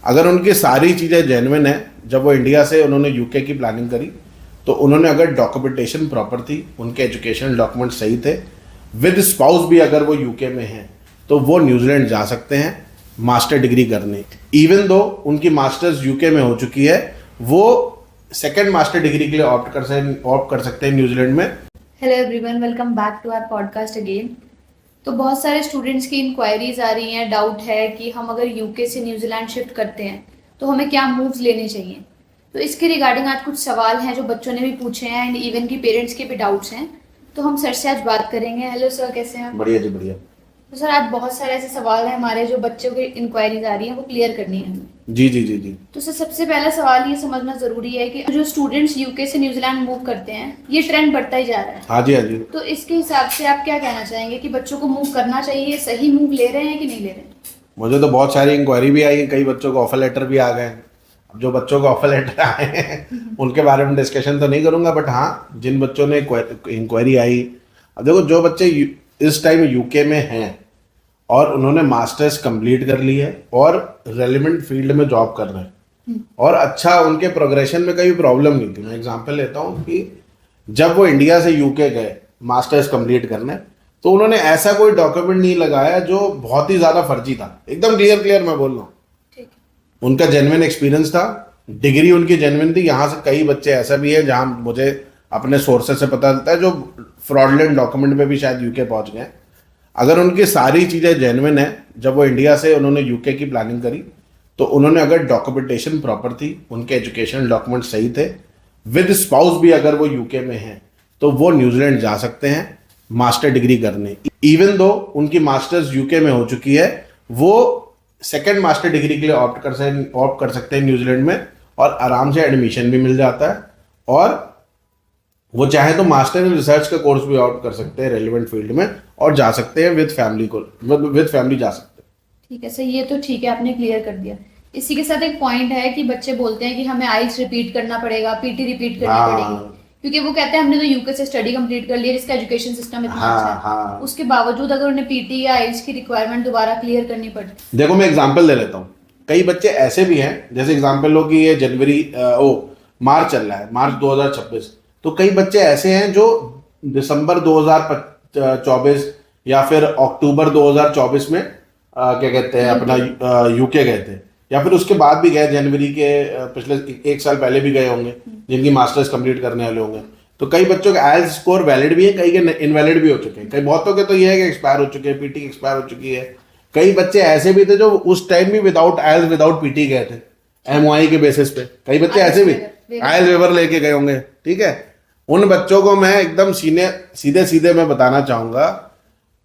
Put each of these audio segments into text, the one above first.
अगर उनकी सारी चीज़ें जेन्युइन है, जब वो इंडिया से उन्होंने यूके की प्लानिंग करी तो उन्होंने अगर डॉक्यूमेंटेशन प्रॉपर थी, उनके एजुकेशनल डॉक्यूमेंट सही थे, विद स्पाउस भी अगर वो यूके में हैं तो वो न्यूजीलैंड जा सकते हैं मास्टर डिग्री करने। इवन दो उनकी मास्टर्स यूके में हो चुकी है, वो सेकेंड मास्टर डिग्री के लिए ऑप्ट कर सकते हैं न्यूजीलैंड में। Hello everyone, welcome back to our podcast again. तो बहुत सारे स्टूडेंट्स की इंक्वायरीज आ रही हैं, डाउट है कि हम अगर यूके से न्यूजीलैंड शिफ्ट करते हैं तो हमें क्या मूव्स लेने चाहिए। तो इसके रिगार्डिंग आज कुछ सवाल हैं जो बच्चों ने भी पूछे हैं एंड इवन की पेरेंट्स के भी डाउट्स हैं, तो हम सर से आज बात करेंगे। हेलो सर, कैसे हैं? बढ़िया जी, बढ़िया। तो सर आज बहुत सारे ऐसे सवाल हैं हमारे जो बच्चों की इंक्वायरीज आ रही हैं, वो क्लियर करनी है हमें। जी जी जी जी। तो सर सबसे पहला सवाल ये समझना जरूरी है कि जो स्टूडेंट्स यूके से न्यूजीलैंड मूव करते हैं, ये ट्रेंड बढ़ता ही जा रहा है। हाँ जी, हाँ जी। तो इसके हिसाब से आप क्या कहना चाहेंगे कि बच्चों को मूव करना चाहिए, सही मूव ले रहे हैं कि नहीं ले रहे हैं? मुझे तो बहुत सारी इंक्वायरी भी आई है, कई बच्चों को ऑफर लेटर भी आ गए हैं। अब जो बच्चों को ऑफर लेटर आए हैं उनके बारे में डिस्कशन तो नहीं करूंगा, बट हाँ, जिन बच्चों ने इंक्वायरी आई, अब देखो जो बच्चे इस टाइम यूके में हैं और उन्होंने मास्टर्स कंप्लीट कर ली है और रेलिवेंट फील्ड में जॉब कर रहे हैं और अच्छा उनके प्रोग्रेशन में कोई प्रॉब्लम नहीं थी। मैं एग्जांपल लेता हूँ कि जब वो इंडिया से यूके गए मास्टर्स कंप्लीट करने, तो उन्होंने ऐसा कोई डॉक्यूमेंट नहीं लगाया जो बहुत ही ज़्यादा फर्जी था। एकदम क्लियर मैं बोल रहा हूँ, उनका जेन्युइन एक्सपीरियंस था, डिग्री उनकी जेन्युइन थी। यहाँ से कई बच्चे ऐसा भी है जहाँ मुझे अपने सोर्सेस से पता चलता है जो फ्रॉडलेंट डॉक्यूमेंट में भी शायद यूके पहुँच गए। अगर उनकी सारी चीज़ें जेन्युइन है, जब वो इंडिया से उन्होंने यूके की प्लानिंग करी तो उन्होंने अगर डॉक्यूमेंटेशन प्रॉपर थी, उनके एजुकेशनल डॉक्यूमेंट सही थे, विद स्पाउस भी अगर वो यूके में हैं तो वो न्यूजीलैंड जा सकते हैं मास्टर डिग्री करने। इवन दो उनकी मास्टर्स यूके में हो चुकी है, वो सेकेंड मास्टर डिग्री के लिए ऑप्ट कर सकते हैं न्यूजीलैंड में और आराम से एडमिशन भी मिल जाता है, और वो चाहे तो मास्टर इन रिसर्च का कोर्स भी ऑप्ट कर सकते हैं रेलिवेंट फील्ड में और जा सकते हैं विद फैमिली जा सकते हैं। ठीक है सर, ये तो ठीक है, आपने क्लियर कर दिया। इसी के साथ एक पॉइंट है कि बच्चे बोलते हैं कि हमें आइल्स रिपीट करना पड़ेगा, पीटी रिपीट करनी पड़ेगी, क्योंकि वो कहते हैं हमने तो यूके से स्टडी कंप्लीट कर लिया जिसका एजुकेशन सिस्टम इतना अच्छा है, उसके बावजूद अगर उन्हें पीटी या आइल्स की रिक्वायरमेंट दोबारा क्लियर करनी पड़ती। देखो मैं एग्जांपल दे लेता हूँ, कई बच्चे ऐसे भी हैं, जैसे एग्जांपल लो कि ये मार्च चल रहा है, मार्च 2026, तो कई बच्चे ऐसे हैं जो दिसंबर 2024 या फिर अक्टूबर 2024 में क्या कहते हैं अपना यूके गए थे, या फिर उसके बाद भी गए, जनवरी के पिछले एक साल पहले भी गए होंगे, जिनकी मास्टर्स कंप्लीट करने वाले होंगे। तो कई बच्चों के आइल्स स्कोर वैलिड भी है, कई के इनवैलिड भी हो चुके हैं, कई बहुतों के तो ये है कि एक्सपायर हो चुके हैं, पीटी एक्सपायर हो चुकी है। कई बच्चे ऐसे भी थे जो उस टाइम भी विदाउट आइल्स विदाउट पीटी गए थे एमओआई के बेसिस पे, कई बच्चे ऐसे भी आइल्स वेवर लेके गए होंगे। ठीक है, उन बच्चों को मैं एकदम सीधे मैं बताना चाहूंगा,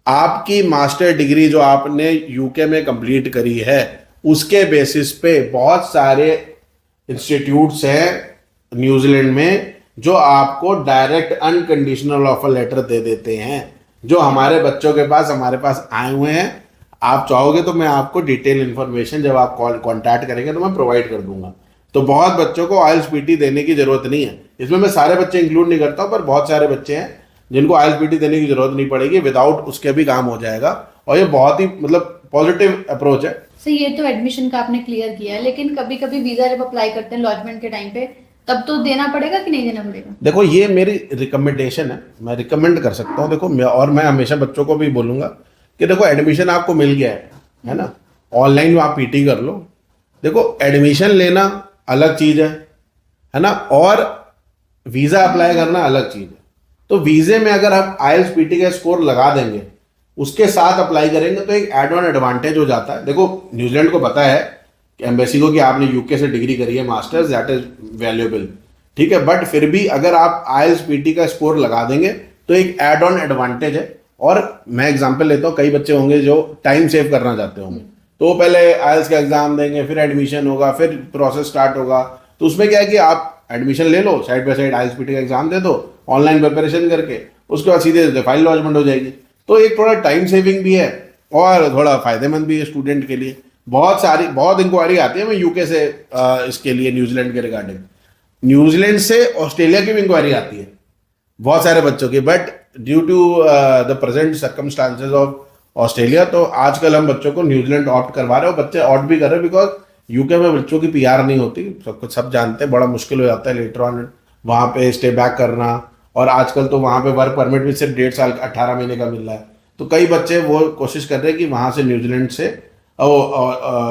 आपकी मास्टर डिग्री जो आपने यूके में कंप्लीट करी है उसके बेसिस पे बहुत सारे इंस्टीट्यूट्स हैं न्यूजीलैंड में जो आपको डायरेक्ट अनकंडीशनल ऑफर लेटर दे देते हैं, जो हमारे बच्चों के पास हमारे पास आए हुए हैं। आप चाहोगे तो मैं आपको डिटेल इन्फॉर्मेशन जब आप कॉन्टैक्ट करेंगे तो मैं प्रोवाइड कर दूंगा। तो बहुत बच्चों को आइल्स पीटी देने की जरूरत नहीं है, इसमें मैं सारे बच्चे इंक्लूड नहीं करता हूँ, पर बहुत सारे बच्चे हैं जिनको आइल्स पीटी देने की जरूरत नहीं पड़ेगी, विदाउट उसके भी काम हो जाएगा, और ये बहुत ही मतलब पॉजिटिव अप्रोच है। सर ये तो एडमिशन का आपने क्लियर किया है, लेकिन कभी कभी वीजा जब अप्लाई करते हैं लॉजमेंट के टाइम पे, तब तो देना पड़ेगा कि नहीं देना पड़ेगा? देखो ये मेरी रिकमेंडेशन है, मैं रिकमेंड कर सकता हूँ। देखो मैं हमेशा बच्चों को भी बोलूंगा कि देखो एडमिशन आपको मिल गया है ना, ऑनलाइन आप पीटी कर लो। देखो एडमिशन लेना अलग चीज है ना, और वीजा अप्लाई करना अलग चीज है। तो वीजे में अगर आप आइल्स पीटी का स्कोर लगा देंगे, उसके साथ अप्लाई करेंगे तो एक एड ऑन एडवांटेज हो जाता है। देखो न्यूजीलैंड को पता है कि एम्बेसी को कि आपने यूके से डिग्री करी है मास्टर्स, दैट इज वैल्यूएबल, ठीक है, बट फिर भी अगर आप आइल्स पीटी का स्कोर लगा देंगे तो एक एड ऑन एडवांटेज है। और मैं एग्जांपल लेता हूँ, कई बच्चे होंगे जो टाइम सेव करना चाहते होंगे, तो वो पहले आइल्स का एग्जाम देंगे, फिर एडमिशन होगा, फिर प्रोसेस स्टार्ट होगा। तो उसमें क्या है कि आप एडमिशन ले लो, side by side IELTS PTE का एग्जाम दे दो, ऑनलाइन प्रिपरेशन करके, उसके बाद सीधे फाइल लॉन्चमेंट हो जाएगी। तो एक थोड़ा टाइम सेविंग भी है और थोड़ा फायदेमंद भी है स्टूडेंट के लिए। बहुत इंक्वायरी आती है मैं यूके से इसके लिए, न्यूजीलैंड के रिगार्डिंग। न्यूजीलैंड से ऑस्ट्रेलिया की भी इंक्वायरी आती है बहुत सारे बच्चों की, but due to the present circumstances of Australia, तो आजकल हम बच्चों को न्यूजीलैंड ऑप्ट करवा रहे हो, बच्चे ऑप्ट भी कर रहे हैं बिकॉज यूके में बच्चों की पीआर नहीं होती, सब जानते हैं, बड़ा मुश्किल हो जाता है लेटर ऑन वहाँ पे स्टे बैक करना। और आजकल तो वहाँ पे वर्क परमिट भी सिर्फ 1.5 साल 18 महीने का मिल रहा है। तो कई बच्चे वो कोशिश कर रहे हैं कि वहाँ से न्यूजीलैंड से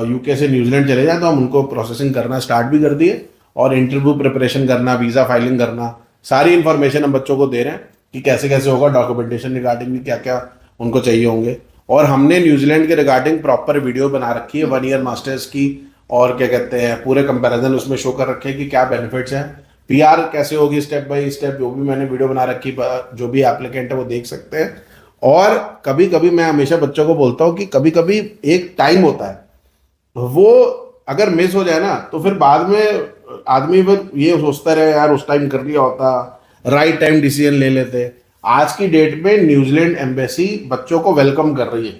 यूके से न्यूजीलैंड चले जाएं, तो हम उनको प्रोसेसिंग करना स्टार्ट भी कर दिए और इंटरव्यू प्रिपरेशन करना, वीज़ा फाइलिंग करना, सारी इन्फॉर्मेशन हम बच्चों को दे रहे हैं कि कैसे कैसे होगा, डॉक्यूमेंटेशन रिगार्डिंग भी क्या क्या उनको चाहिए होंगे। और हमने न्यूजीलैंड के रिगार्डिंग प्रॉपर वीडियो बना रखी है 1 ईयर मास्टर्स की, और क्या कहते हैं पूरे कंपैरिजन उसमें शो कर रखे हैं कि क्या बेनिफिट्स हैं, पीआर कैसे होगी स्टेप बाय स्टेप, जो भी मैंने वीडियो बना रखी, जो भी एप्लीकेंट है वो देख सकते हैं। और कभी कभी मैं हमेशा बच्चों को बोलता हूँ कि कभी कभी एक टाइम होता है, वो अगर मिस हो जाए ना तो फिर बाद में आदमी फिर ये सोचता रहे यार उस टाइम कर लिया होता, राइट टाइम डिसीजन ले लेते। आज की डेट में न्यूजीलैंड एम्बेसी बच्चों को वेलकम कर रही है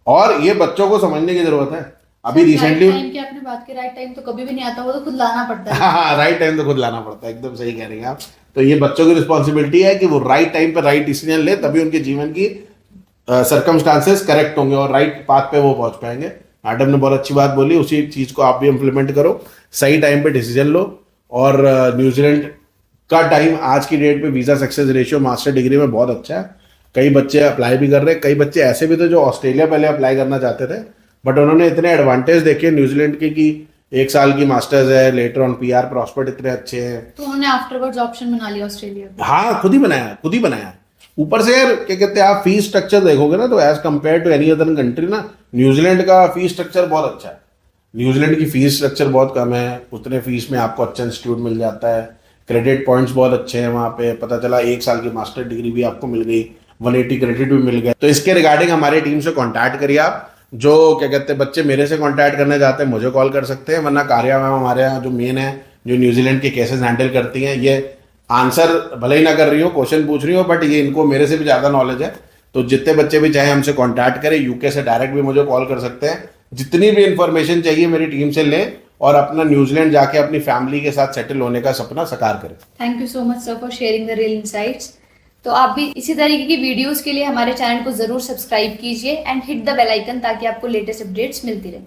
और ये बच्चों को समझने की जरूरत है। अभी रिसेंटली टाइम की आपने बात की, राइट टाइम तो कभी भी नहीं आता, वो तो खुद लाना पड़ता है। हाँ, राइट टाइम तो खुद लाना पड़ता है, एकदम सही कह रही हैं आप। तो ये बच्चों की रिस्पॉन्सिबिलिटी है कि वो राइट टाइम पे राइट डिसीजन ले, तभी उनके जीवन की सर्कमस्टांसेस करेक्ट होंगे और राइट पाथ पे वो पहुंच पाएंगे। मैडम ने बहुत अच्छी बात बोली, उसी चीज को आप भी इम्प्लीमेंट करो, सही टाइम पे डिसीजन लो। और न्यूजीलैंड का टाइम आज की डेट पे visa success ratio master degree में बहुत अच्छा है। कई बच्चे अप्लाई भी कर रहे हैं, कई बच्चे ऐसे भी थे जो ऑस्ट्रेलिया पहले अप्लाई करना चाहते थे, बट उन्होंने इतने एडवांटेज देखे न्यूजीलैंड के कि 1 साल की मास्टर्स है, लेटर ऑन पीआर प्रॉस्पेक्ट इतने अच्छे हैं, तो उन्होंने आफ्टरवर्ड्स ऑप्शन बना लिया ऑस्ट्रेलिया का। हाँ खुद ही बनाया। ऊपर से यार क्या कहते हैं, आप फीस स्ट्रक्चर देखोगे ना तो as compare to any other country ना, न्यूजीलैंड का फीस स्ट्रक्चर बहुत अच्छा है। न्यूजीलैंड की फीस स्ट्रक्चर बहुत कम है, उतने फीस में आपको अच्छा इंस्टीट्यूट मिल जाता है, क्रेडिट पॉइंट्स बहुत अच्छे हैं वहाँ पे। पता चला 1 साल की मास्टर डिग्री भी आपको मिल गई, 180 क्रेडिट भी मिल गए। तो इसके रिगार्डिंग हमारी टीम से कॉन्टैक्ट करिए आप। जो क्या कहते हैं बच्चे मेरे से कॉन्टैक्ट करना चाहते हैं मुझे कॉल कर सकते हैं, वरना कार्या मैम हमारे यहाँ जो मेन है, जो न्यूजीलैंड के केसेस हैंडल करती हैं, ये आंसर भले ही ना कर रही हो, क्वेश्चन पूछ रही हो, बट ये इनको मेरे से भी ज़्यादा नॉलेज है। तो जितने बच्चे भी चाहे हमसे कॉन्टैक्ट करें, यूके से डायरेक्ट भी मुझे कॉल कर सकते हैं। जितनी भी इंफॉर्मेशन चाहिए मेरी टीम से लें और अपना न्यूजीलैंड जाके अपनी फैमिली के साथ सेटल होने का सपना साकार करें। Thank you so much sir for sharing the real insights. तो आप भी इसी तरीके की वीडियोस के लिए हमारे चैनल को जरूर सब्सक्राइब कीजिए and hit the bell icon, ताकि आपको लेटेस्ट अपडेट्स मिलती रहे।